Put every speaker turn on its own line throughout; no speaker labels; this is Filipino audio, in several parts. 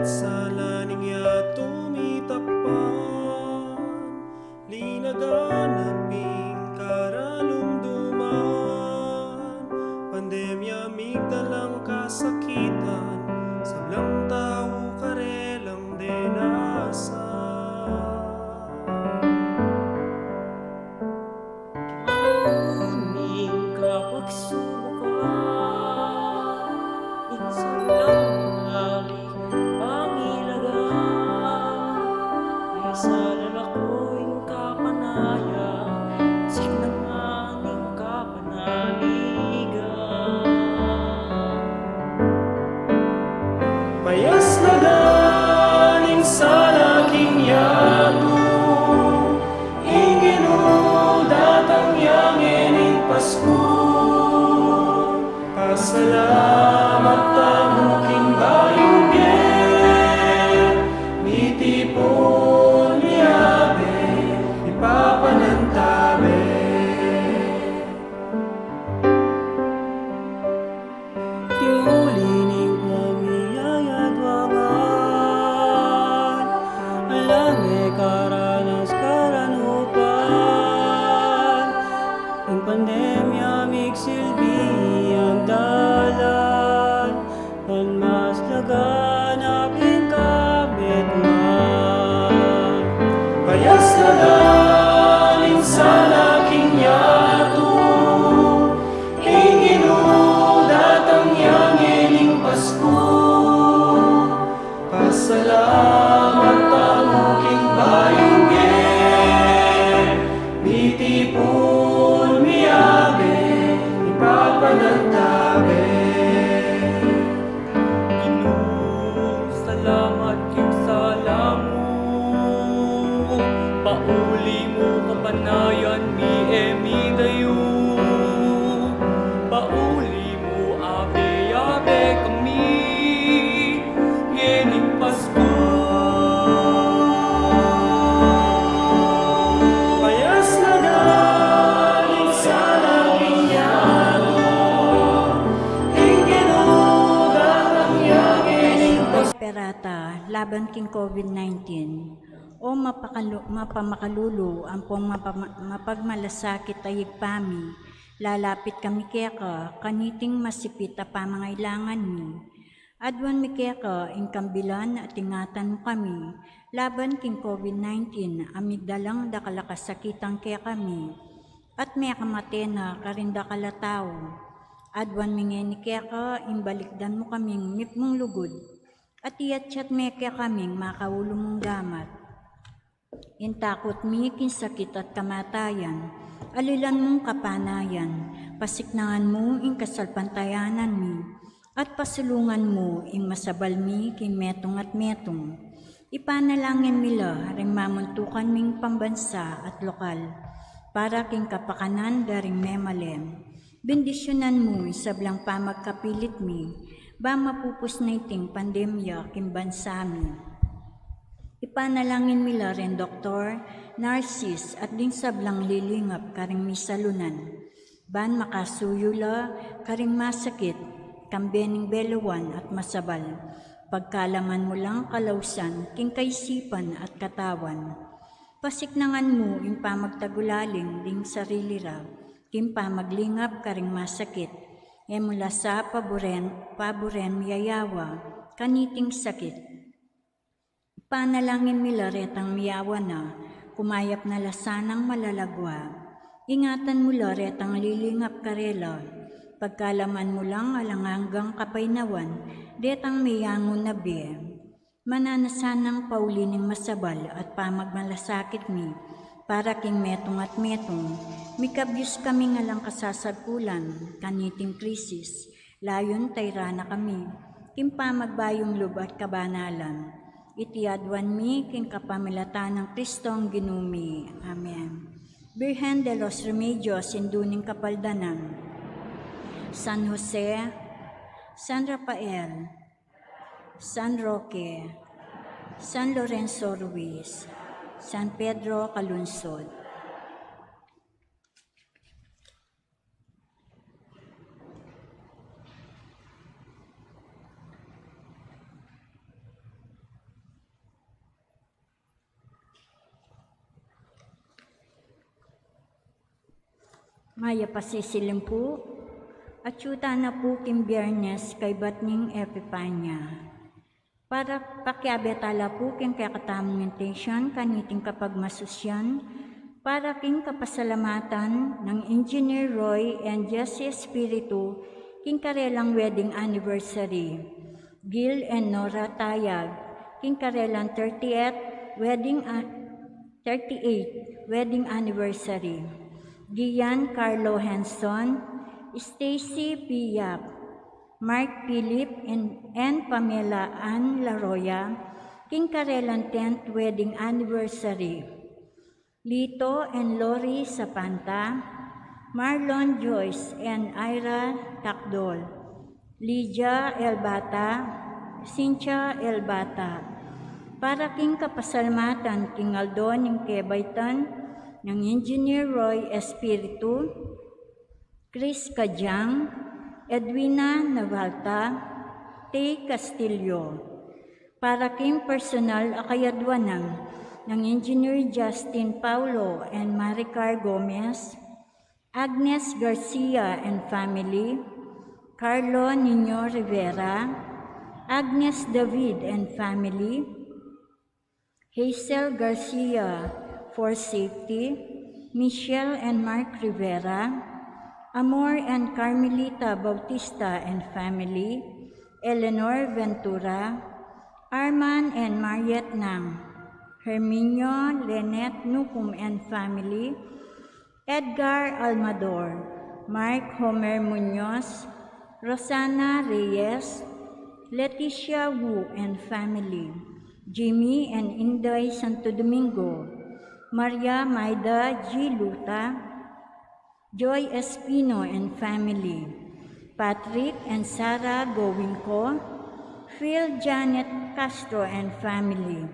sala niya tumitakpan, linaganaping karalumduman, pandemya migdalang kasakitan, sablang tao karelang denasa.
Mamuning kapagsubukan, minsan lang binalik pangilagan, sa lalako'y kapanayan, sinanganing kapanaligan.
Payas na galing sa laking yato, datang yang ening Pasko. Pasalamat tamuking bayugen, mitipon niyabe, ipapanantabe. Timulining pamiyayadwangan, alange karanas karanupan, ang pandemya migsilbi ang dalan, mas laganapin kabitman. Payas na galing sa laking yato, datang yang ening Pasko. Pasalamat tamuking bayugen, mitipon miyabe, ipapanantabe.
Ginoo, salamat king salamu, pauli mo kapanayan mi emidayo, pauli mo abe-abe kami, yening Pasko.
Payas na galing sa laking yato, datang yang ening
Perata laban king COVID-19 o mapamakalulu ang pong mapagmalasakit ayig pami, lalapit kami keka kaniting masipit a pamangailangan mi. Adwan mi keka ingkambilan at ingatan mo kami, laban king COVID-19 amigdalang dakalakasakitang keka kami, at may kamatena karinda kalatao. Adwan mingeni keka imbalikdan mo kaming mipmong lugod, at iyatsyat meke kaming makaulong mong damat. Intakot mi kin sakit at kamatayan, alilan mong kapanayan, pasiknangan mo ing kasalpantayanan mi, at pasulungan mo ing masabal mi kin metong at metong. Ipanalangin mila ring mamuntukan ming pambansa at lokal, para king kapakanan daring memalem. Bendisyonan mo isablang pamagkapilit mi, ba mapupus na iting pandemya king bansa mi. Ipanalangin mila rin Dr. Narcis at din sablang lilingap karing misalunan, ban makasuyula karing masakit, kambening beluwan at masabal, pagkalaman mo lang kalausan king kaisipan at katawan. Pasiknangan mo ing pamagtagulaling ding sarili raw, king pamaglingap karing masakit, e mula sa paboren miyayawa, kaniting sakit. Panalangin mila retang miyawa na, kumayap na lasanang malalagwa. Ingatan mo la retang lilingap karela, pagkalaman mo lang alanganggang kapainawan, detang miyangon na be. Mananasanang paulining masabal at pamagmalasakit mi, para king metong at metong, mikabyus kami ngalang kasasagpulan, kaniting krisis, layon tayrana kami, king pamagbayong lub at kabanalan. Itiadwan mi king kapamilatan ng Kristong ginumi. Amen. Virgen de los Remedios, induning kapaldanan. San Jose, San Rafael, San Roque, San Lorenzo Ruiz, San Pedro Calunsod. Maya pasisilimpu, at yuta na po kim Biyernes kay Batning Epipanya. Para pakiabetala po king kakatamong intention kaniting kapag masusyan, para king kapasalamatan ng Engineer Roy and Jesse Espiritu king karelang wedding anniversary. Gil and Nora Tayag, king karelang 38th wedding anniversary. Gian Carlo Henson, Stacy P. Yap, Mark Philip and Pamela Ann Laroya, king karelang 10th wedding anniversary. Lito and Lori Sapanta, Marlon Joyce and Ira Takdol, Lydia Elbata, Cynthia Elbata, para king kapasalamatan king Aldo ng Kebaytan ng Engineer Roy Espiritu, Chris Kajang, Edwina Navalta, Tay Castillo, para king personal akayadwanang ng Engineer Justin Paulo and Maricar Gomez, Agnes Garcia and family, Carlo Nino Rivera, Agnes David and family, Hazel Garcia for safety, Michelle and Mark Rivera, Amor and Carmelita Bautista and family, Eleanor Ventura, Arman and Mariette Nang, Herminio Lynette Nukum and family, Edgar Almador, Mark Homer Munoz, Rosana Reyes, Leticia Wu and family, Jimmy and Inday Santo Domingo, Maria Maida G. Luta, Joy Espino and family, Patrick and Sarah Gowinko, Phil Janet Castro and family,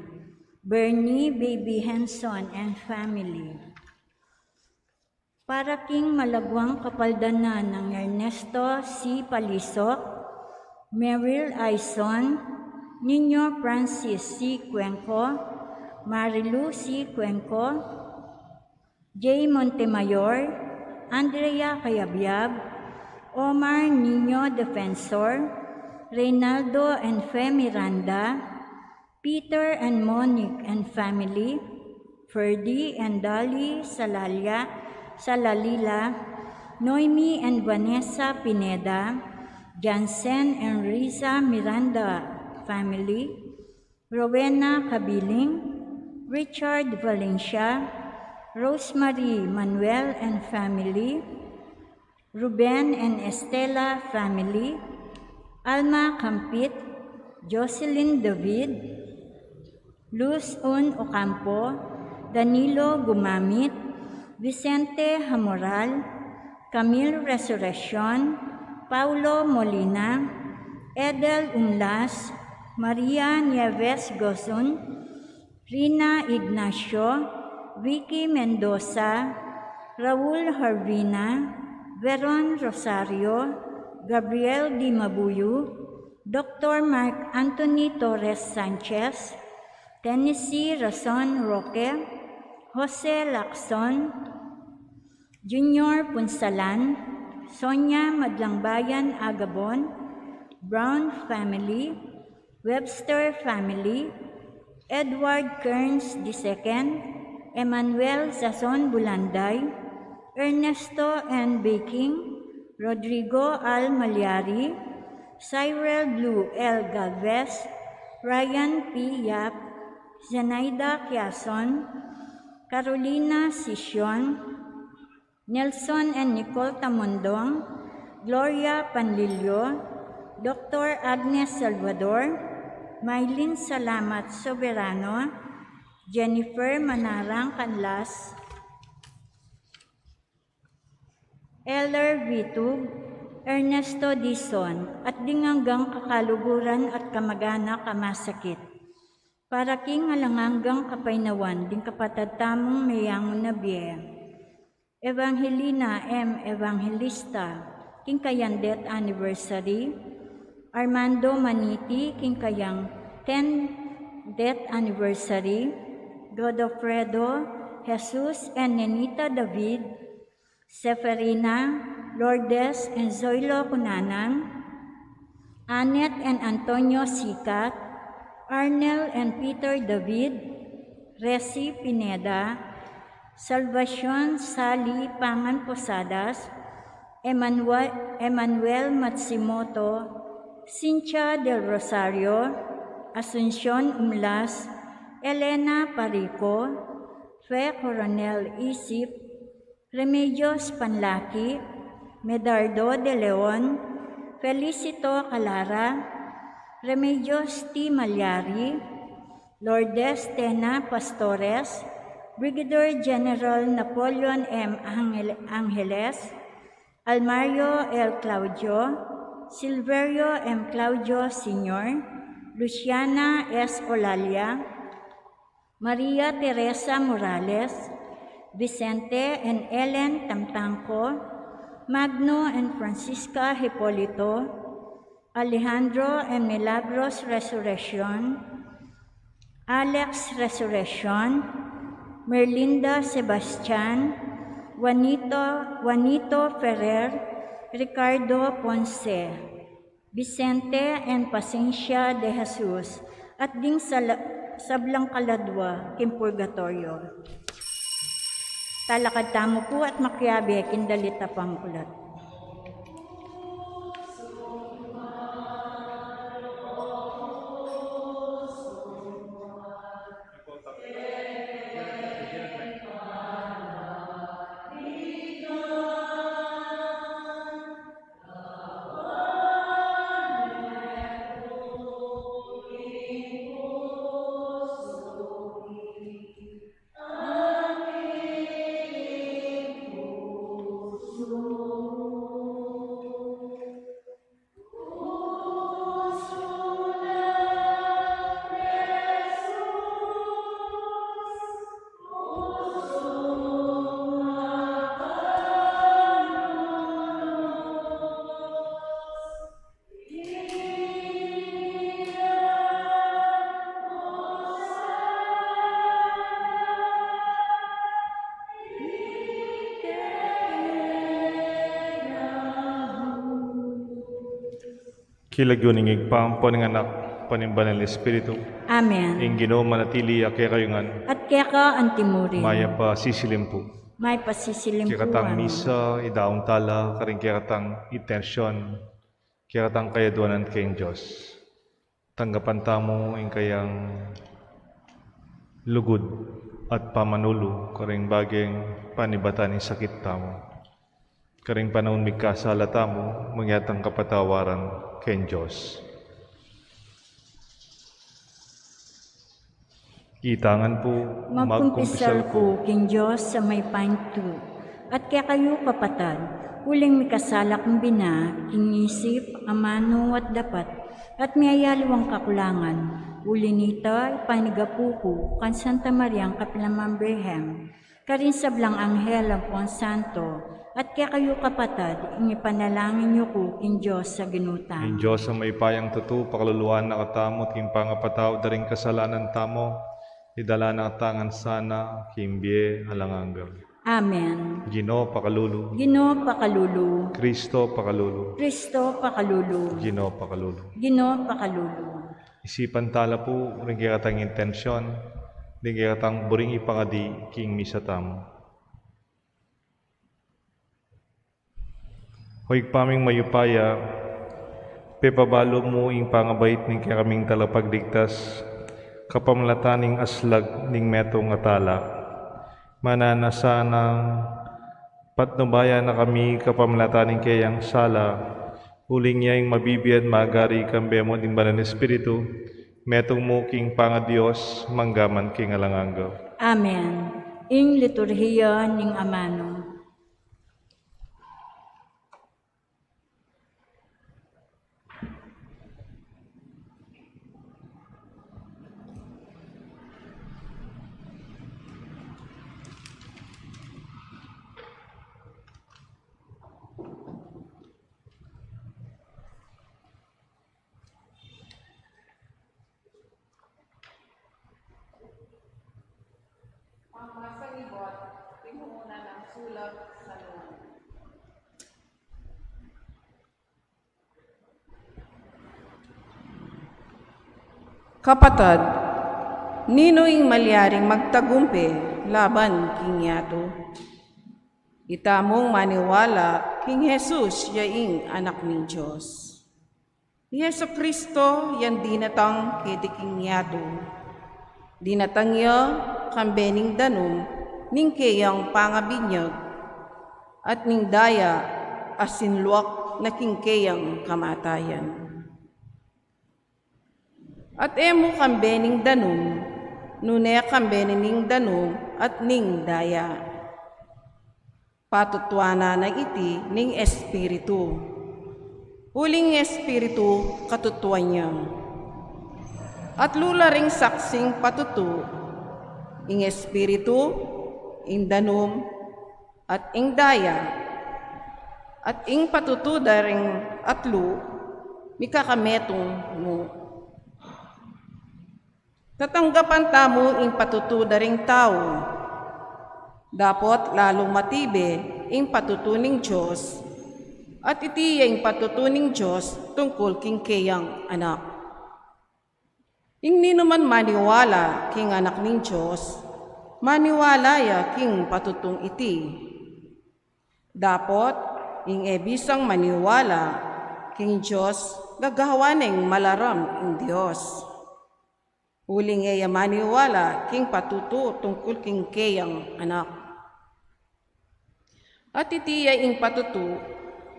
Bernie Baby Henson and family. Para king malagwang kapaldanan ng Ernesto C. Palisok, Meryl Aison, Nino Francis C. Cuenco, Marilu C. Cuenco, J. Montemayor, Andrea Cayabyab, Omar Nino Defensor, Reynaldo and Fe Miranda, Peter and Monique and family, Ferdy and Dolly Salalila, Noemi and Vanessa Pineda, Jansen and Riza Miranda family, Rowena Kabiling, Richard Valencia, Rosemary Manuel and family, Ruben and Estela family, Alma Campit, Jocelyn David, Luz Un Ocampo, Danilo Gumamit, Vicente Hamoral, Camille Resurrection, Paulo Molina, Edel Unlas, Maria Nieves Gozon, Rina Ignacio, Vicky Mendoza, Raul Harvina, Veron Rosario, Gabriel Di Mabuyu, Dr. Mark Anthony Torres Sanchez, Tennessee Rason Roque, Jose Lacson, Junior Punsalan, Sonia Madlangbayan Agabon, Brown family, Webster family, Edward Kearns II, Emmanuel Sazon Bulanday, Ernesto N. Baking, Rodrigo Al Malyari, Cyril Blue L. Galvez, Ryan P. Yap, Zenaida Quezon, Carolina Sisyon, Nelson and Nicole Tamondong, Gloria Panlilio, Dr. Agnes Salvador, Mylene Salamat Soberano, Jennifer Manarang Canlas, Eller Vitug, Ernesto Dizon, at dinganggang kakaluguran at kamagana kamasakit. Para king alanganggang kapainawan, ding kapatadtamong mayangon na biye. Evangelina M. Evangelista, king kayang death anniversary. Armando Maniti, king kayang 10th death anniversary. Godofredo, Jesus and Nenita David, Seferina, Lourdes and Zoilo Cunanan, Annette and Antonio Sicat, Arnel and Peter David, Resi Pineda, Salvacion Sally Pangan Posadas, Emmanuel Matsimoto, Cynthia del Rosario, Asuncion Umlas, Elena Parico, Fe Coronel Isip, Remedios Panlaki, Medardo de Leon, Felicito Calara, Remedios T. Malyari, Lourdes Tena Pastores, Brigadier General Napoleon M. Angeles, Almario L. Claudio, Silverio M. Claudio Sr., Luciana S. Olalia, Maria Teresa Morales, Vicente and Ellen Tamtangco, Magno and Francisca Hipolito, Alejandro and Milagros Resurrection, Alex Resurrection, Merlinda Sebastian, Juanito Ferrer, Ricardo Ponce, Vicente and Pasencia de Jesus, at ding sablang kaladwa, Kim Purgatorio. Talakad tamo po at makyabe, kindalita pangkulat.
Kilagyoning igpampo ng anak panimbanan ng Espiritu,
Amen.
ing Ginoo manatili kaya kayungan,
At kaya ka antimurin,
maya pa sisilimpo.
may pasisilimpuan.
Kaya katang misa, idaong tala, karing kaya katang intensyon, kaya katang kayaduanan kayong Diyos. Tanggapan tamo ing kayang lugod at pamanulo, karing baging panibatan ng sakit tamo. Karing panahon migkasala tamo, mangyatang kapatawaran kayong Diyos. Itangan po,
Magkumpisal ko, King Diyos, sa may painto, at kaya kayo kapatad, uling mikasalak ng bina, king isip, amano at dapat, at miyayaliwang kakulangan, uli nita, ipanigapuko, kan Santa Maria ang Kapilamang Birhem, karin sablang anghel ang Pon Santo, at kaya kayo kapatad, inipanalangin niyo ko, King Diyos, sa ginutan.
Ing Diyos ang may payang tutu, pakaluluan na katamot, king pangapataw, daring kasalanan tamo, idala na katangan sana, kimbie halangangga.
Amen.
Ginoo pakalulu,
Ginoo pakalulu,
Kristo pakalulu,
Kristo pakalulu,
Ginoo pakalulu.
Ginoo pakalulu.
Isipan tala po, rin kaya katang intensyon, rin kaya katang buring ipangadi, king misa tamo. Hoy paming mayupaya, pepabalo mo ing pangabait ning kaming talapagligtas, kapamlataning aslag ning metong atala. Mananasanang patnubaya na kami kapamlataning kayang sala, uling niya ing mabibiyad magari kambemo din banal na Espiritu, metong mo king pangadiyos, manggaman king alanganggaw.
Amen. Ing liturhiya ning amano.
Ang masalibot, pinuna ng sulat sa luwan. Kapatad, ninoing malyaring magtagumpe laban king yato. Itamong maniwala king Jesus yaing anak ni Diyos. Yesu Kristo yan dinatang kitiking yato. Dinatang ya kambening danum ning kayang pangabinyag at ning daya asinluak na kingkayang kamatayan. At emo kambening danum, nune kambening danum at ning daya. Patutwana na iti ning espiritu. Uling espiritu katutuan niya. At lularing saksing patutu, ing espiritu, ing danum, at ing daya, at ing patutu daring atlu, mikakametong mo. Tatanggapan tamo ing patutu daring tao, dapat lalong matibe ing patutuning Diyos, at iti ing patutuning Diyos tungkol king kayang anak. Ing ninuman maniwala king anak ning Diyos, maniwala ya king patutung iti. Dapat ing ebisang maniwala king Diyos gagawaning malaram ing Diyos. Uling eya maniwala king patutu tungkol king kayang anak. At itiya ing patutu,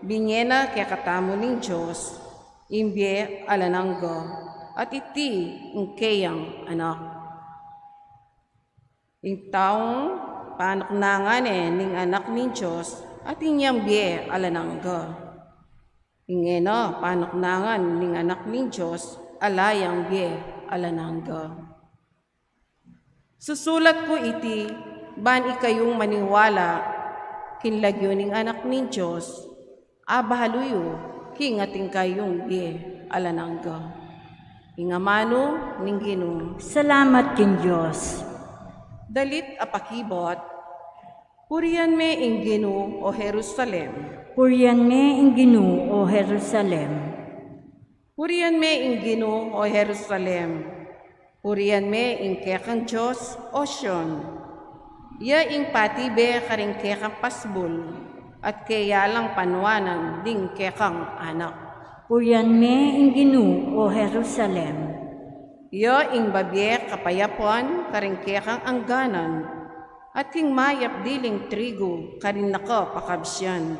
binyena kaya katamo ning Diyos, imbye alanangga, at iti ing kayang anak. Ing taong panaknangan ning anak ning Diyos, at inyang bye alanangga. Ingena panaknangan ning anak ning Diyos, alayang bye alanangga. Susulat ko iti, ban ikayong maniwala, kinlagyo ning anak ning Diyos, abahaluyo, kingating kayong bye alanangga. Ingamano ning Ginoo.
Salamat king Diyos.
Dalit apakibot, purian me ing Ginoo o Jerusalem.
Purian me ing Ginoo o Jerusalem.
Purian me ing Ginoo o Jerusalem. Purian me ing kekang Diyos o Sion. Ya ing patibe karing kekang pasbul, at kaya lang panwanan ding kekang anak.
Purian me ing Ginoo o Jerusalem.
Ya ing babye kapayapuan karing kekang angganan, at king mayap diling trigo karing naka pakabsyan.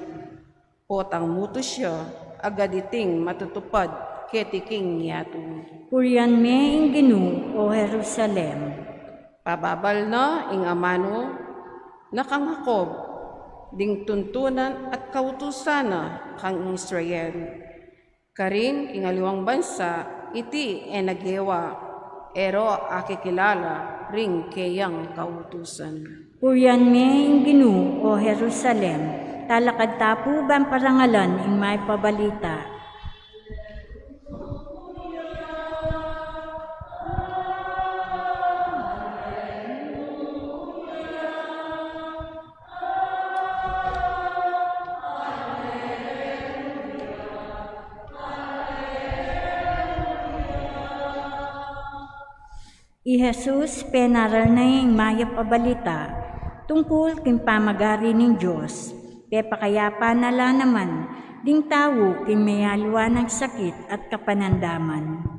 Potang muto siya, agaditing matutupad ketiking yato.
Purian me ing Ginoo o Jerusalem.
Pababal na ing amano, nakangakob, ding tuntunan at kautusana kang Israel. Karin ingaliwang bansa, iti enagewa, ero akikilala ring kayang kautusan.
Purian me ing Ginoo o Jerusalem. Talakad tapo bang parangalan ing may pabalita. I Jesus penaral na yung mayap pabalita tungkol kin pamagari ng Diyos. Pepakayapa nala naman ding tao kin mayalwa ng sakit at kapanandaman.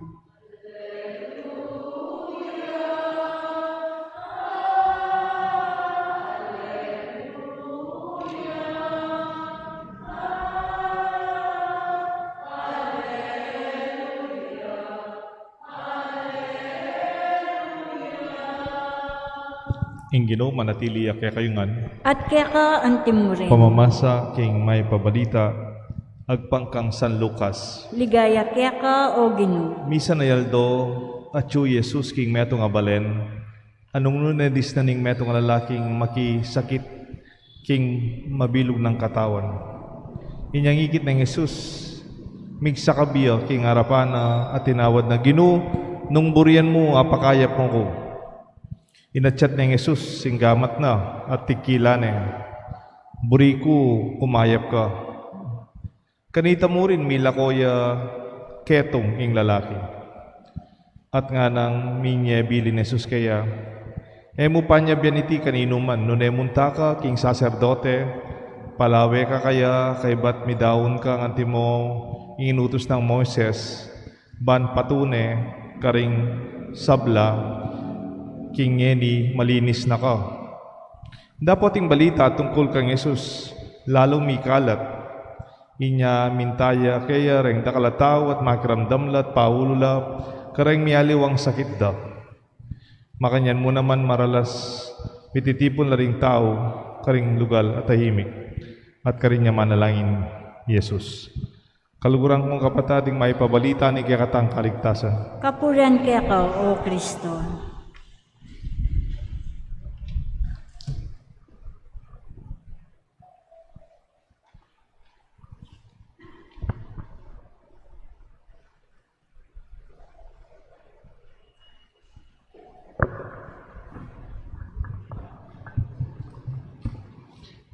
Ing Ginoo manatili kaya kayungan,
At kaya ka antimurin,
pamamasa king may pabalita, agpangkang San Lucas.
ligaya kaya ka o Ginoo.
Misa na yaldo, at yu Jesus king metong abalen, anong nunedis na ning metong lalaking makisakit king mabilog ng katawan. Inyang ikit ng Jesus, migsakabiya king harapan at tinawad na Ginoo, nung burian mo apakayap mo ko. Inachat ng Jesus, singgamat na at tikila na. Buri ko, kumayap ka. Kanita mo rin mila koya ketong ing lalaki. At nga nang minye bilin Jesus kaya, emo pa niya biyan iti kanino man, nun emunta ka, king saserdote, palawe ka kaya, kay bat midawon ka, nganti mo inutos ng Moises, ban patune, karing sabla, king ngeni, malinis na ka. Dapat yung balita tungkol kang Jesus, lalong mikalat, inya mintaya kaya reng dakalataw at makiramdamlat, paulula, kareng mialiwang sakit da. Makanyan mo naman maralas, pititipon na ring tao, karing lugal at tahimik, at karing niya manalangin, Jesus. Kalugurang kong kapatading may pabalita ni kaya katang kaligtasan.
Kapuran kaya ka, O Kristo.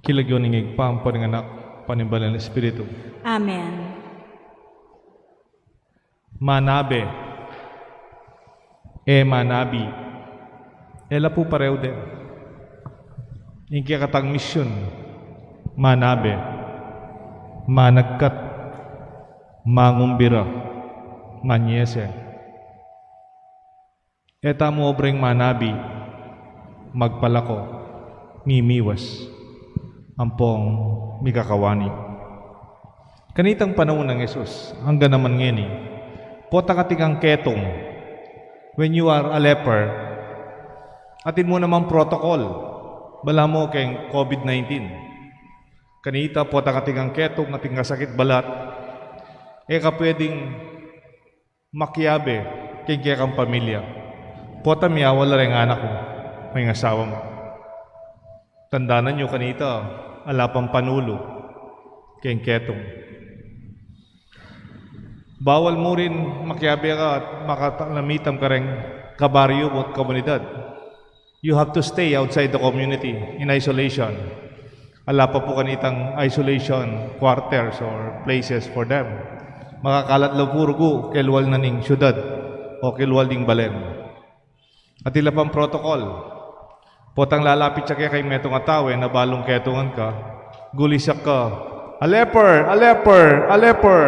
Kilagyon ng igpampo ng anak, panimbalan ng Espiritu.
Amen.
Manabe, manabi, ela po pareho din. Yung kaya katang misyon, manabe, managkat, mangumbira, manyese. Eta mo obreng manabi, magpalako, mimiwas, ampong mikakawani. Kanitang panahon ng Jesus, hanggang naman ngeni, pota katikang ketong, when you are a leper, atin mo naman protocol, bala mo kayong COVID-19. Kanita, pota katikang ketong, ating kasakit balat, ka pwedeng makiyabe kaya kang pamilya. Pota miyawala rin anak mo, may asawa mo. Tandaanan nyo kanita, alapang panulo, kayong ketong. Bawal mo rin makiyabe ka at makatalamitam ka rin kabaryo at komunidad. You have to stay outside the community in isolation. Ala pa po kanitang isolation quarters or places for them. Makakalat lang purgo kelwal na ning syudad o kelwal ding balen. At ila pang protocol. Potang lalapit siya kaya kay metong atawe na balong ketungan ka, gulisak ka, a leper, a leper, a leper.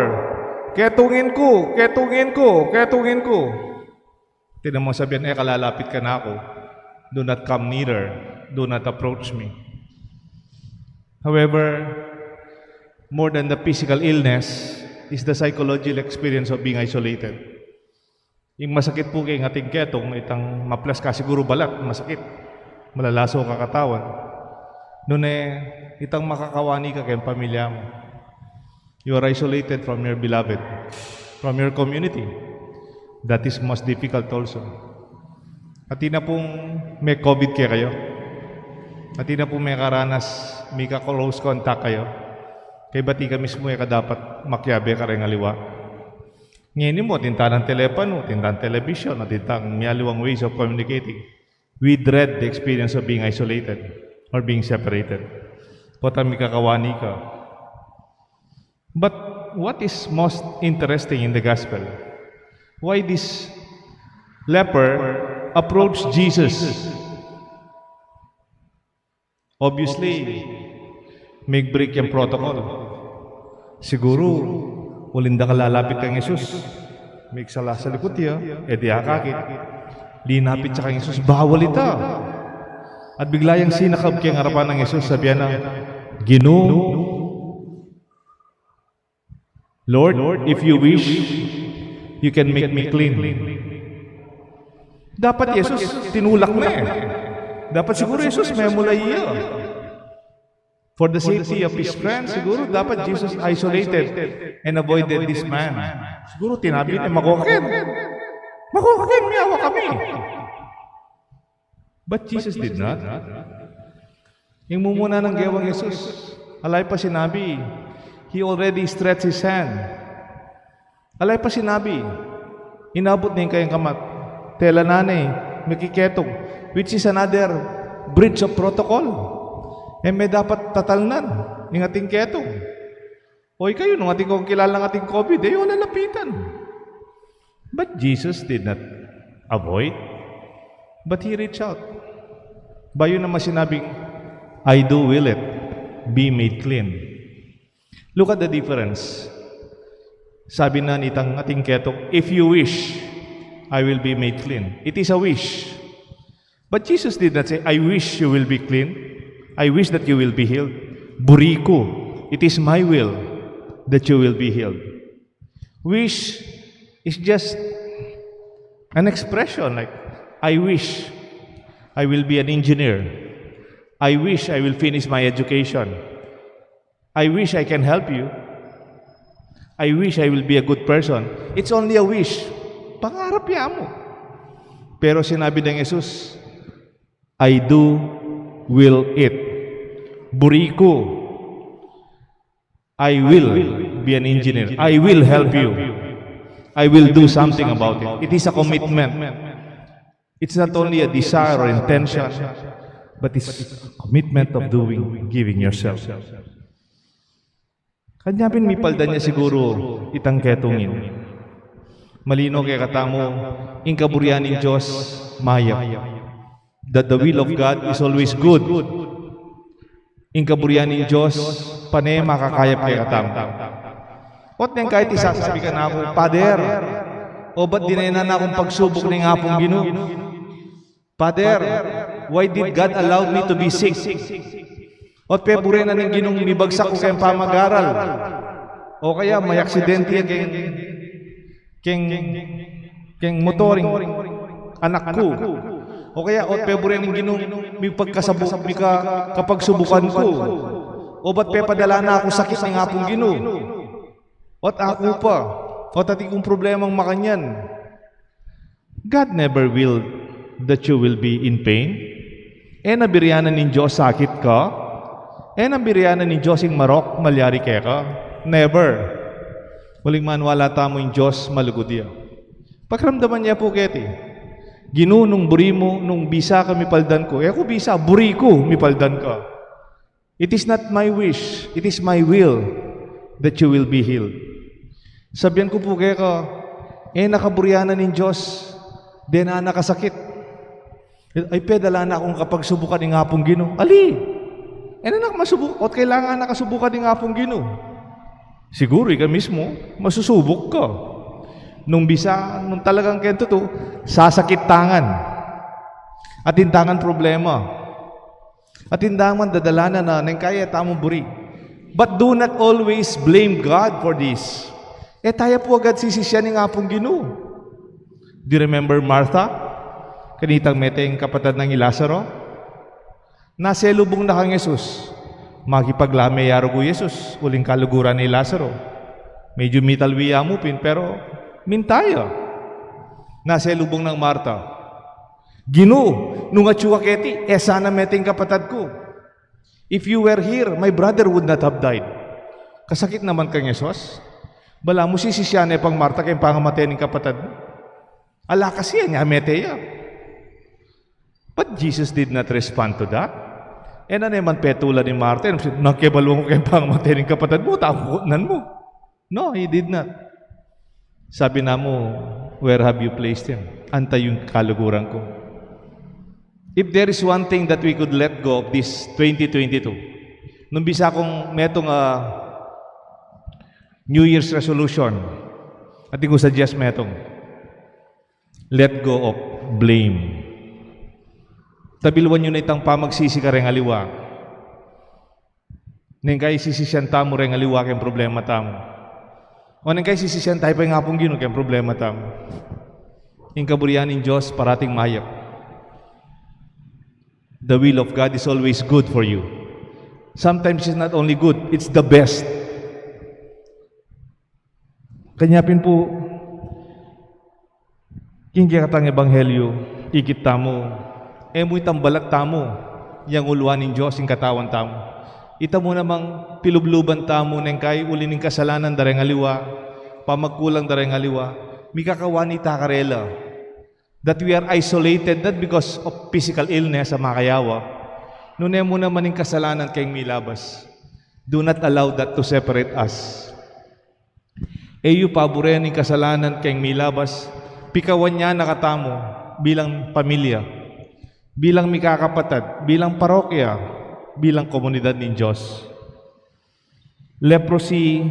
Ketungin ko, ketungin ko, ketungin ko. Tinan mo sabihin, kalalapit ka na ako. Do not come nearer. Do not approach me. However, more than the physical illness is the psychological experience of being isolated. Yung masakit po kay ating ketong, itang maplas ka siguro balat, masakit. Malalaso ka katawan. Noon itang makakawani ka kay pamilya mo. You are isolated from your beloved, from your community. That is most difficult also. At na pong may COVID kayo. At na pong may karanas, may ka-close contact kayo. Kaya bati ka mismo ka dapat makyabe ka rin aliwa. Ngayon mo, tinta ng telepono, tinta ng television, at tinta ng mialiwang ways of communicating. We dread the experience of being isolated or being separated. Pota may kakawani ka. But what is most interesting in the gospel? Why this leper approached Jesus? Obviously, may break yung protocol. Siguro, ulinda ka lalapit kang Jesus. May sala sa likod niya, di akakit. Linapit siya kang Jesus, bawal ita. At bigla yung sinakab kiyang harapan ng Jesus, sabihan na, Ginoo, Lord, if you wish, you can make me clean. Dapat Jesus, tinulak na Dapat siguro Jesus may mulay iya. For the safety of his friends, siguro dapat Jesus isolated and avoided this man. Siguro tinabi niya, makukakin, miyawa kami. But Jesus did not. Yung mumuna ng gewang Jesus, alay pa sinabi, He already stretched His hand. Alay pa sinabi, inabot niya yung kayang kamat. Tela nanay, makiketong, which is another breach of protocol. May dapat tatalnan yung ating ketong. Hoy kayo, nung ating kong kilala ng ating COVID, wala lapitan. But Jesus did not avoid, but he reached out. Bayo naman sinabing, I do will it, be made clean. Look at the difference. Sabi na nitang ating ketok, if you wish, I will be made clean. It is a wish. But Jesus did not say, I wish you will be clean. I wish that you will be healed. Buriko, it is my will that you will be healed. Wish is just an expression like, I wish I will be an engineer. I wish I will finish my education. I wish I can help you. I wish I will be a good person. It's only a wish. Pangarap ya mo. Pero sinabi ng Jesus, I do will it. Buriko, I will be an engineer. I will help you. I will do something about it. It is a commitment. It's not only a desire or intention, but it's a commitment of doing, giving yourself. Kanya pinmipaldan niya siguro itang ketungin. Malino kay katamo, in kaburyaning Diyos, maya. That the will of God is always good. In kaburyaning Diyos, panay makakayap kay katamo. Ot niyang kahit isasabi ka na ako, Pader, o ba't dinayanan akong pagsubok ng apong Ginoo? Pader, why did God allow me to be sick? Ot pebure na ng Ginoong mibagsak ko kayong pamag-aral. O kaya may aksidente keng motoring anak ko. O kaya ot pebure ng Ginoong may pagkasabuk mi ka kapag subukan ko. O ba't pepadala na ako sakit ng apong Ginoo? Ot ako pa. Ot ati kong problemang makanyan. God never willed that you will be in pain. Nabiryanan ng Diyos sakit ka. Nabiryanan ng Diyos yung marok, malyari kaya ka. Never. Waling manwala tamo yung Diyos, malugod niya. Pagramdaman niya po keti. Ginoo nung buri mo, nung bisa ka mipaldan ko. Ako bisa, buri ko mipaldan ka. It is not my wish. It is my will that you will be healed. Sabihan ko po kaya ka, nakaburyanan ng Diyos, di na nakasakit. Ay, pedala na akong kapag subukan ng apong Ginoo. Ali! Na masubuk, at kailangan nakasubukan ng apong Ginoo. Siguro, ikaw mismo, masusubok ka. Nung bisa, nung talagang kento to, sasakit tangan. At tintangan problema. At tintangan dadalana na nang kaya tamong buri. But do not always blame God for this. Tayo po agad sisisyan ng apong Ginoo. Do you remember Martha? Kanitang meteng kapatid ng Lazaro? Naselubong na kang Jesus. Makipaglamay yaro ko Jesus. Uling kaluguran ni Lazaro. Medyo mitalwi amupin, pero mintaya. Naselubong ng Martha. Ginoo, nung atsuwa keti, sana meteng kapatid ko. If you were here, my brother would not have died. Kasakit naman kang Jesus. Bala mo sisisyan pang Martha kayong pangamatay ng kapatid mo. Ala kasi yan, ameteya. But Jesus did not respond to that. Ano naman petula ni Martha? Nakibalo ko kayong pangamatay ng kapatid mo, takunan mo. No, he did not. Sabi na mo, where have you placed him? Antay yung kaluguran ko. If there is one thing that we could let go of this 2022, nung bisa kong metong New Year's resolution, at ko suggest metong, let go of blame. Tabilwan nyo na itang pamagsisi ka rin aliwa. Nang kaya sisisyan tamo rin aliwa kayong problema tamo. O nang kaya sisisyan tayo pa yung apong Ginoo kayong problema tamo. Yung kaburyan ng Diyos parating mayap. The will of God is always good for you. Sometimes it's not only good, it's the best. Kanyapin po, kingkaya katang ebanghelyo, ikit tamo, mo'y tambalak tamo, yang uluan ng Diyos, yung katawan tamo. Ita mo namang pilubluban tamo, nang kay ulining kasalanan dareng aliwa, pamagkulang dareng aliwa, may kakawani takarela, that we are isolated, not because of physical illness sa makayawa, nune mo naman yung kasalanan kayong milabas. Do not allow that to separate us. Eyo paboren ng kasalanan kayong milabas, pikawan niya nakatamo, bilang pamilya, bilang mikakapatid, bilang parokya, bilang komunidad ng Diyos. Leprosy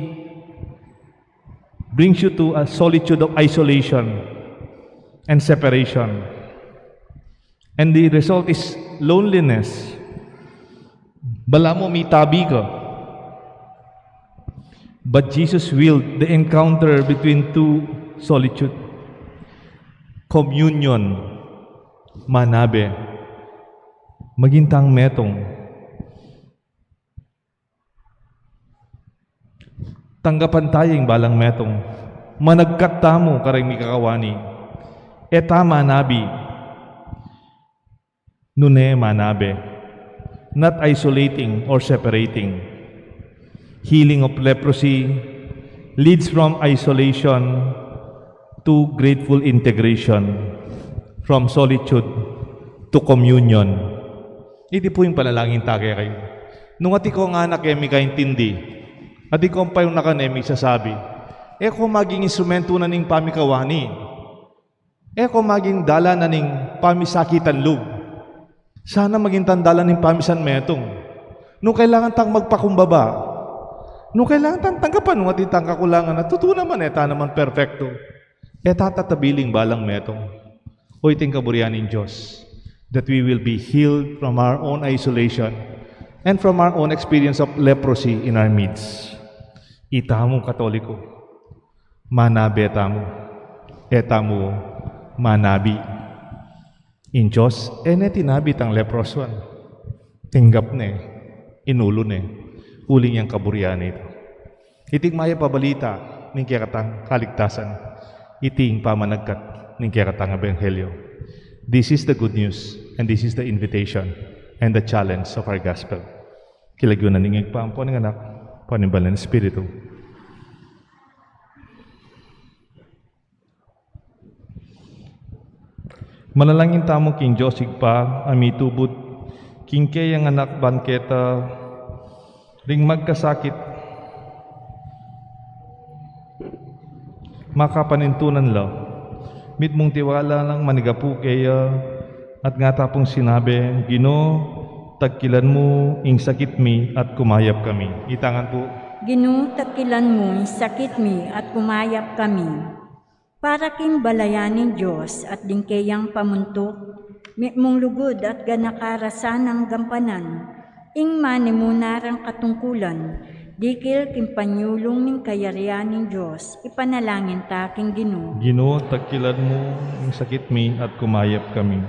brings you to a solitude of isolation and separation. And the result is loneliness. Bala mo may tabi ka. But Jesus willed the encounter between two solitude. Communion. Manabe. Magintang metong. Tanggapan tayong balang metong. Managkat tamo karang mi kakawani. Etama nabi. Nune manabe. Not isolating or separating. Healing of leprosy leads from isolation to grateful integration, from solitude to communion. Iti po yung panalangin take kayo. Nung ati ko nga anak emi kaintindi, ati ko pa yung nakanemi sasabi, kung maging instrumento na ning pamikawani, kung maging dala na ning pamisakitan lug, sana maging tandala ning pamisan metong. Nung kailangan tang magpakumbaba, nung kailangan tang tanggapan, nung atitang kakulangan, natutunan man, eta naman perfecto. Tatabiling balang metong. O iting kaburianin Diyos, that we will be healed from our own isolation and from our own experience of leprosy in our midst. Itamo Katoliko, manabi etamo, etamo manabi. In Diyos, tinabit ang leproswan. Tinggap ne, inulo ne. Uling yang kaburian ito. Iting maya pabalita ng kiyakatang kaligtasan. Iting pamanagkat ng kiyakatang ebanghelyo. This is the good news and this is the invitation and the challenge of our gospel. Kilagyunan ng igpampo ng anak, panibal ng Espiritu. Manalangin tamo king Josig pa, amitubot, king kayang anak banketa, ring magkasakit, makapanintunan law. Mit mong tiwala lang manigapu kaya, at nga tapong sinabi, Gino, tagkilan mo ing sakit mi at kumayap kami. Itangan po.
Gino, tagkilan mo ing sakit mi at kumayap kami. Para king balayanin Diyos at dingkayang pamuntok, mit mong lugod at ganakarasan ng gampanan, ing mani mo narang katungkulan, dikil kimpanyulong ning kayarian ng Diyos, ipanalangin taking Ginoo.
Ginoo, tagkilan mo ang sakit mi at kumayap kami.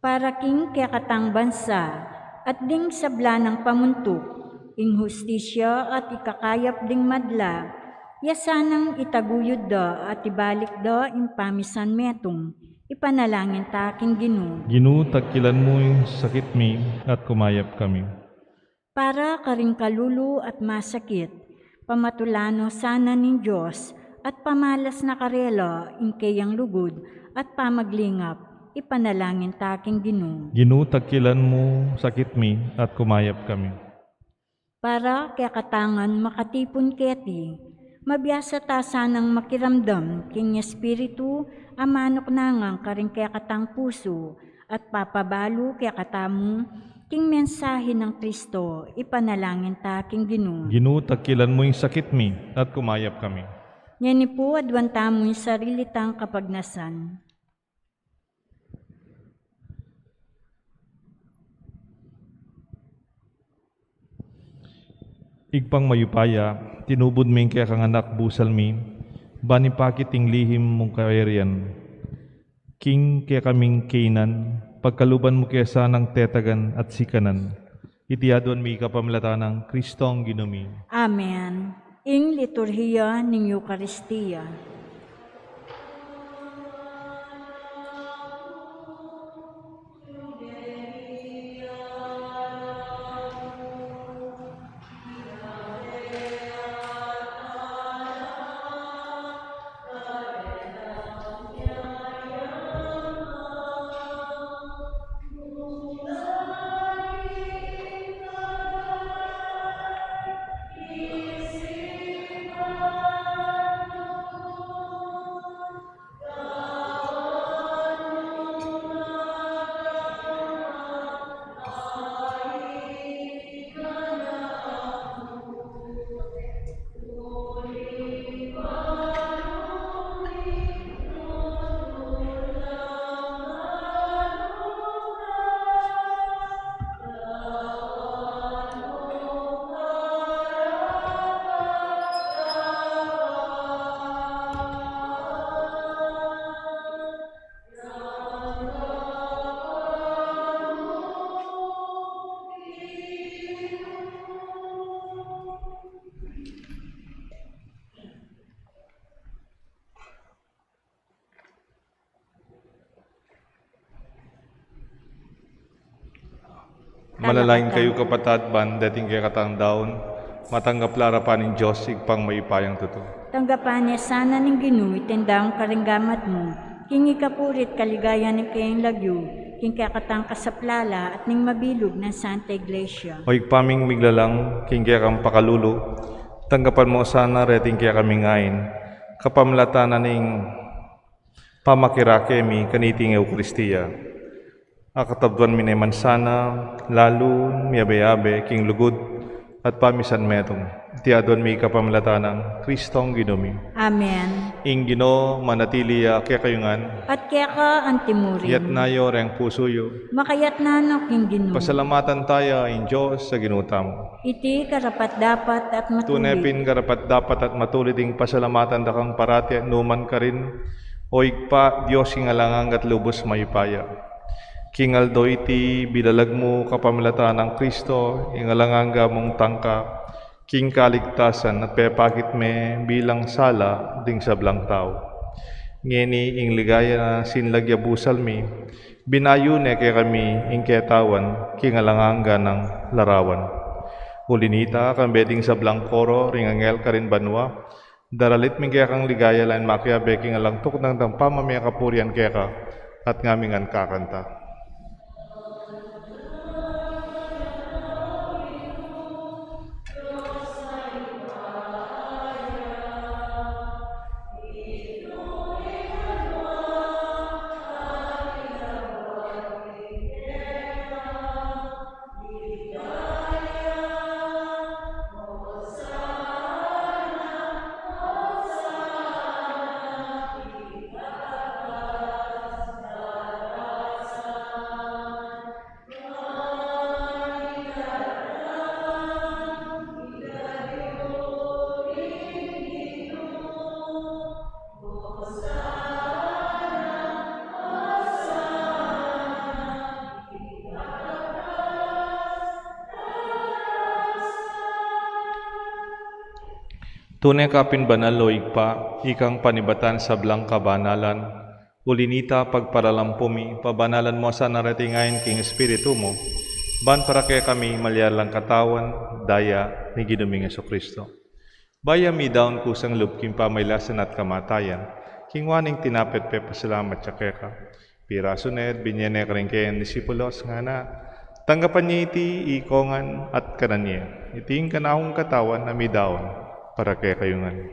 Para king kayakatang bansa, at ding sabla ng pamuntok, ing hustisya at ikakayap ding madla, yasanang itaguyod da at ibalik da ing pamisan metong, ipanalangin taking Ginoo.
Ginoo, tagkilan mo ang sakit mi at kumayap kami.
Para karing kalulu at masakit, pamatulano sana ng Diyos at pamalas na karela ing kayang lugod at pamaglingap, ipanalangin taking Ginoo.
Ginoo, tagkilan mo sakit mi at kumayap kami.
Para kaya katangan makatipon keti, mabiyasa ta sanang makiramdam king Espiritu amanok nangang karing kaya katang puso at papabalo kaya katamu king mensahe ng Kristo, ipanalangin taking Ginoo.
Ginoo, tagkilan mo yung sakit mi at kumayap kami.
Yan po adwan tamo yung sarili tang kapagnasan.
Igpang mayupaya, tinubod ming kaya kang anak busal mi, bani pakiting lihim mong kaerian. King kaya kaming kainan, pagkaluban mo kaya sanang tetagan at sikanan. Itiadon mi kapamlata ng Kristong ginumi.
Amen. Ing liturhiya ng Eucharistia.
Manalain kayo kapatad, ban dating kay katang daon, matanggap lara pa ng Diyos, igpang maipayang totoo.
Tanggapan niya sana ng Ginoo, itendang karinggamat mo. King ikapurit kaligaya ng kayang lagyo, king kakatang kasaplala at ning mabilog ng Santa Iglesia.
O igpaming miglalang, king kaya kang pakalulo, tanggapan mo sana reting kaya kami ngayon, kapamlatan na ning pamakirakemi kaniting Eukaristiya. Akatabduan mineman sana, lalo miyabe-yabe, king lugod, at pamisan metong. Tiadon mi kapamlatan ng Kristong Ginumi.
Amen.
Ing Gino manatiliya kaya kayungan,
At kaya ka antimurin.
yat nayo reng pusoyo.
Makayat na no king Ginoo.
Pasalamatan tayo in Diyos sa ginutam.
Iti karapat dapat at matuloy.
Tunepin karapat dapat at matuloy ding pasalamatan dakang parati at numan ka rin. O igpa Diyos ingalangang at lubos mayupaya. Kingaldo iti bilalag mo kapamlatan ng Kristo, ingalangang mong tangka, king kaligtasan at pepakit me bilang sala ding sablang tao. Ngeni ing ligaya na sinlagya busal mi, binayune kay kami ing ketawan, kingalanganga ng larawan. Ulinita kang beding sablang koro, ringangel ka rin banwa, daralit mi kaya kang ligaya lain makya beking alang tuk ng tampamamaya kapurian kaya ka, at ngamingan kakanta. Tunay kapin banal o igpa, ikang panibatan sa blang kabanalan, ulinita pagparalampumi, pabanalan mo sa naratingayin king Espiritu mo, ban para kaya kami malyalang katawan, daya ni Ginuming Jesucristo. Baya mi daon kusang lupking pamaylasan at kamatayan, king waning tinapet pe pasalamat siya kaya ka. Pirasuned, binyene ka rin kayan disipulos nga na, tanggapan niya iti ikongan at kananya, iting kanahong katawan na mi daon, para kaya kayungan.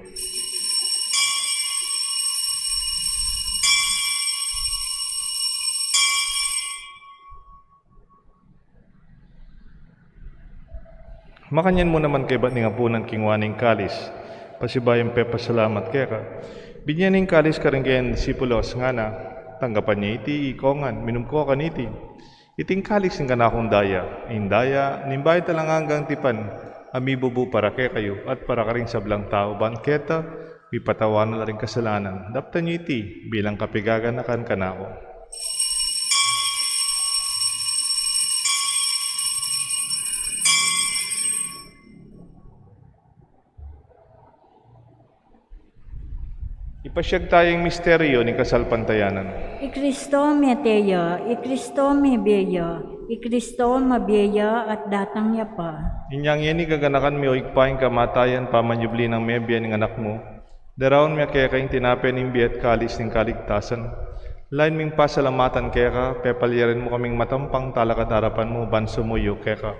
Makanyan mo naman kay ba't nga punan kingwaning kalis, pasibayan pe pasalamat kaya ka. Binyaning kalis ka rin kayan disipulos nga na, tanggapan niya iti ikongan, minum ko ka niti. Iting kalis ng kanakong daya, indaya, nimbay talang hanggang tipan, amibubu para kay kayo at para ka rin sablang tao bangketa, ipatawanan na rin kasalanan. Daptan niyo iti bilang kapigaganakan kanako. Ipasyag tayong misteryo ni kasalpantayanan.
I Kristo meteya, I Kristo mebeya, I Kristo mabeya at datang niya pa.
Inyang yeni kaganakan mi o ikpaing kamatayan pamanyubli ng mebya ng anak mo. Daraon mi kaya kayong tinapen ng biyat kalis ng kaligtasan. Lain ming pasalamatan kaya ka, pepalyarin mo kaming matampang talakat harapan mo, banso mo yu kaya ka.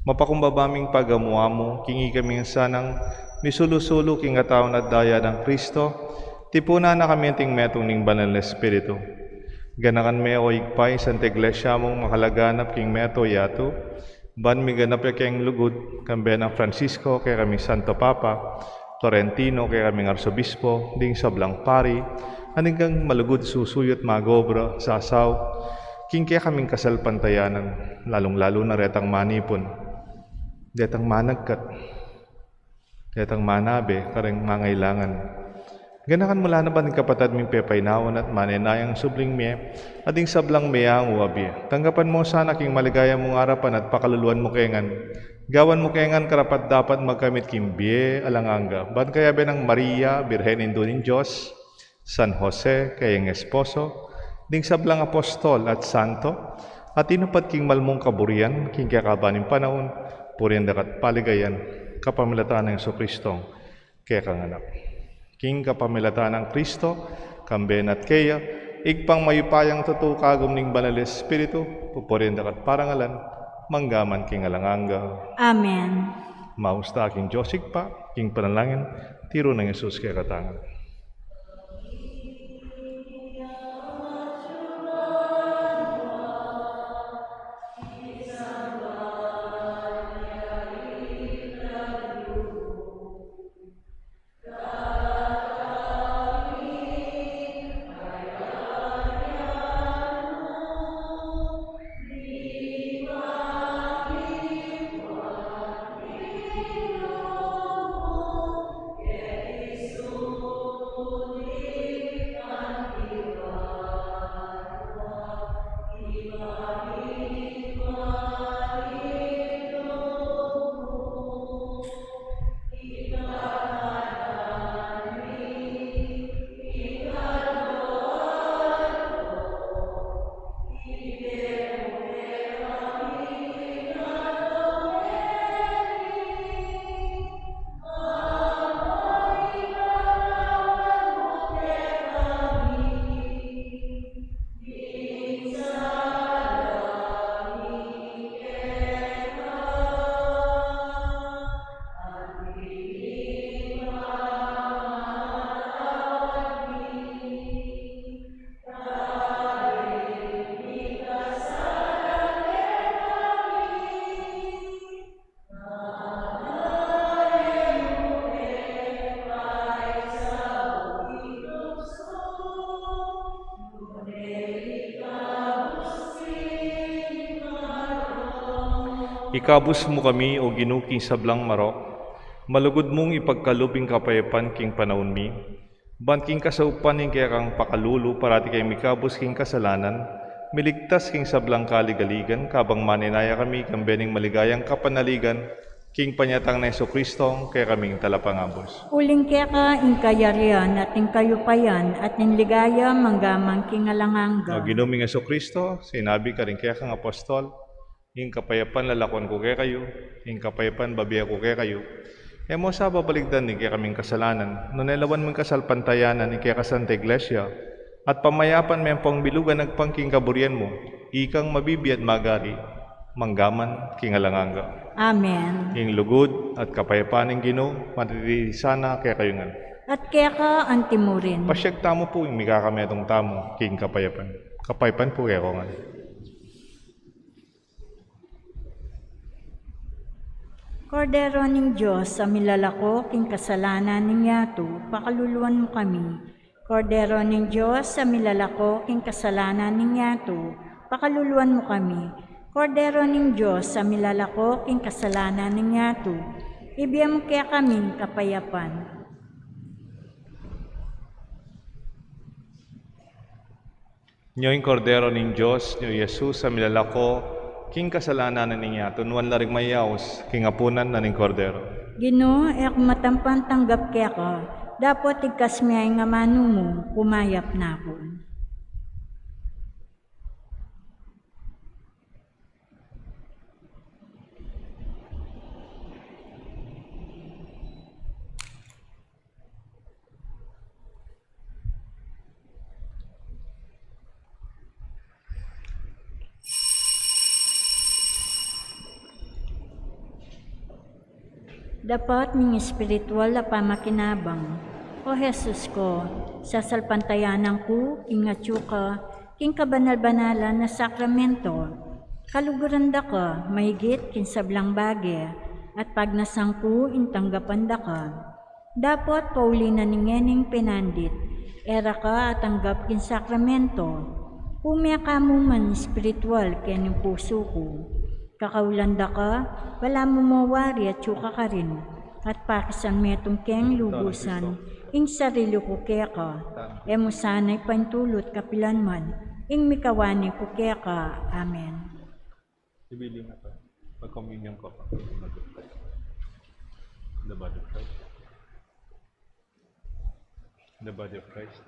Mapakumbabaming pagamuha mo, kingi kaming sanang misulusulo king ataon at daya ng Kristo, tipuna na kami ting metong ning banal na Espiritu. Ganakan me o igpay Santa Iglesia mong makalaganap king meto yato, ban mi ganap kayong lugod, kambe ng Francisco, kaya kami Santo Papa, Torrentino, kaya kami Arsobispo, ding sablang pari, aninggang malugod susuyot magobra sa asaw, king kaya kaming kasalpantayanan, lalong-lalo na retang manipon, retang managkat, retang manabe, kareng mangailangan. Ganakan mula na ba ng kapatad ming pepaynawan at manenayang subling me, ading sablang meyang uwabi. Tanggapan mo sana king maligaya mong arapan at pakaluluan mo kengan. Gawan mo kengan karapat dapat magkamit kimbiye alanganga. Ban kaya benang Maria, Birhen Indunin Diyos, San Jose, kayang esposo, ding sablang apostol at santo, At inupat king malmong kaburian, king kakabaning panahon, purihan dakat paligayan, kapamilataan ng Jesucristo, kaya kang anak. King kapamilataan ng Kristo, kamben at kaya, igpang mayupayang totoo kagum ning banal Espiritu, pupurihan dakat parangalan, manggaman king alanganga.
Amen.
Mausta king Josig pa, king panalangin, tiro ng Jesus kaya katangan. Ikabus mo kami o ginuking sablang marok, malugod mong ipagkalubing kapayapan king panahon mi, ban king kasaupan ning kaya kang pakalulu parati kay mikabus king kasalanan, miligtas king sablang kaligaligan, kabang maninaya kami kang bening maligayang kapanaligan, king panyatang na Jesucristo, kaya kaming talapangabos.
Uling kaya ka, ing kayarian at ing kayupayan at ing ligaya manggamang king
O
alanganga.
ginuming Jesucristo, sinabi ka rin kaya kang apostol, ing kapayapan lalakon ko kaya kayo, ing kapayapan babiya ko kaya kayo. E mo sa babaligdan ni kaya kaming kasalanan, no nailawan mong kasalpantayanan ni kaya kasanta iglesia, at pamayapan may pang bilugan nagpangking kaburian mo, ikang mabibiyat magari, manggaman king alanganga.
Amen.
Ing lugod at kapayapaan ng Ginoo, matitisana kaya kayo nga.
At kaya ka antimurin.
Pasyag tamo po yung mikakametong tamo, king kapayapan. Kapayapan po kaya ko nga.
Kordero ning Diyos, sa milalako king kasalanan ning yato, pakaluluan mo kami. Kordero ning Diyos, sa milalako king kasalanan ning yato, pakaluluan mo kami. Kordero ning Diyos, sa milalako king kasalanan ning yato, ibiyam mo kaya kaming kapayapan.
Nyo'y kordero ng Diyos, nyo Jesus sa milalako, king kasalanan na niya, tunuan laring mayaos, king apunan na ning kordero.
Ginoo, ek matampan tanggap kaya ka, dapat igkas miyay nga manu mo, pumayap na ako. Dapat ning espiritual na pamakinabang. O Jesus ko, sa salpantayanan ko, ingatyo ka, king kabanal-banalan na sakramento. Kaluguranda ka, mahigit kinsablang bagay, at pagnasang ko, intanggapan da ka. Dapat pauli na ningening pinandit, era ka at tanggap kin sakramento. Pumya ka mo man espiritual kening puso ko. Kakaulanda ka, wala mo mawari at yuka ka rin. At pakisan metong keng lubusan, ing sarili ko kaya ka. E mo sana'y pantulot kapilan man, ing mikawani ko kaya ka. Amen.
Ibili nga pa. Pag-communion ko pa. The body of Christ. The body of Christ.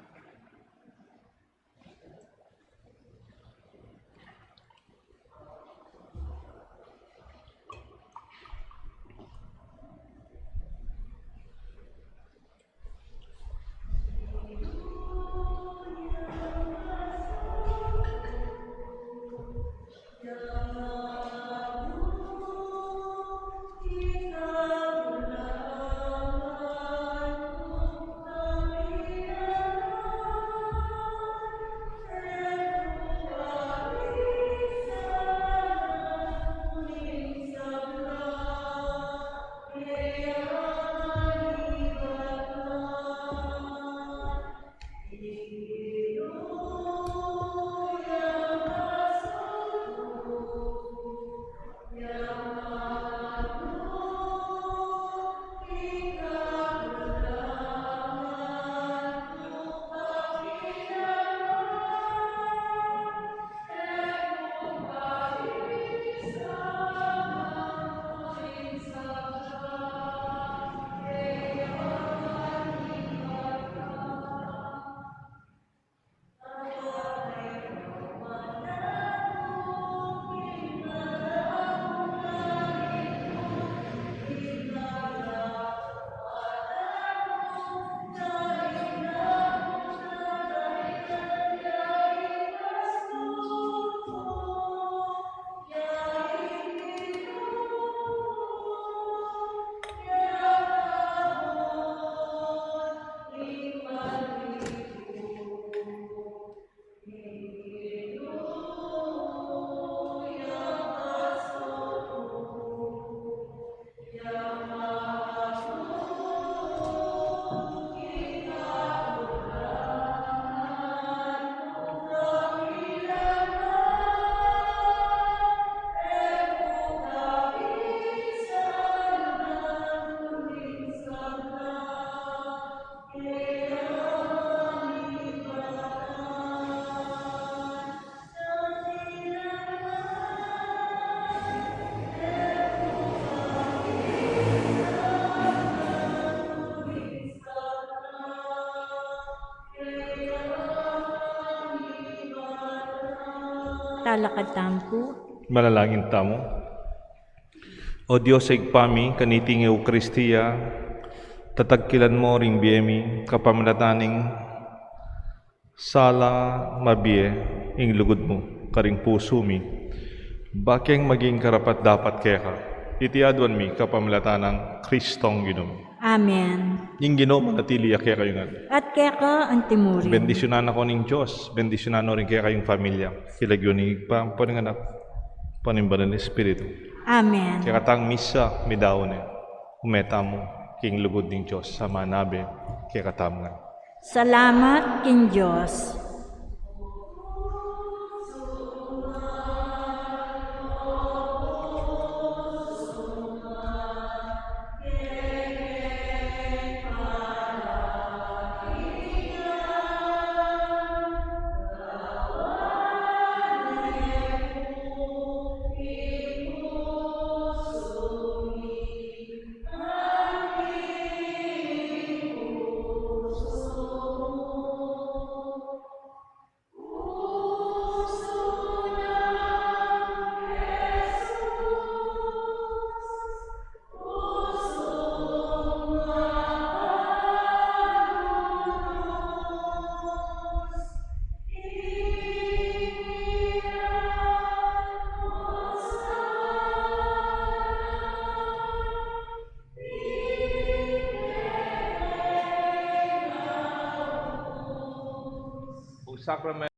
talakad tampo,
Manalangin tamo. O Diyos sa igpami, kaniting Eukaristiya, tatagkilan mo ring biyemi, kapamlataning sala mabie, ing lugod mo, karing puso mi. Bakeng maging karapat dapat kaya ka, itiadwan mi kapamlatanang Kristong Ginoo.
Amen.
Ing Ginoo manatili kaya kayo nga.
At kaya ka ang timurin.
Bendisyonan ako ning Diyos, bendisyonan rin kaya kayong pamilya. Kilagyo ni pa, anak, panimbalan ng Espiritu.
Amen.
Kaya katang misa, midaon umeta mo, king lugod ng Diyos, sa manabe, kaya katam nga.
Salamat king Diyos.
Sacrament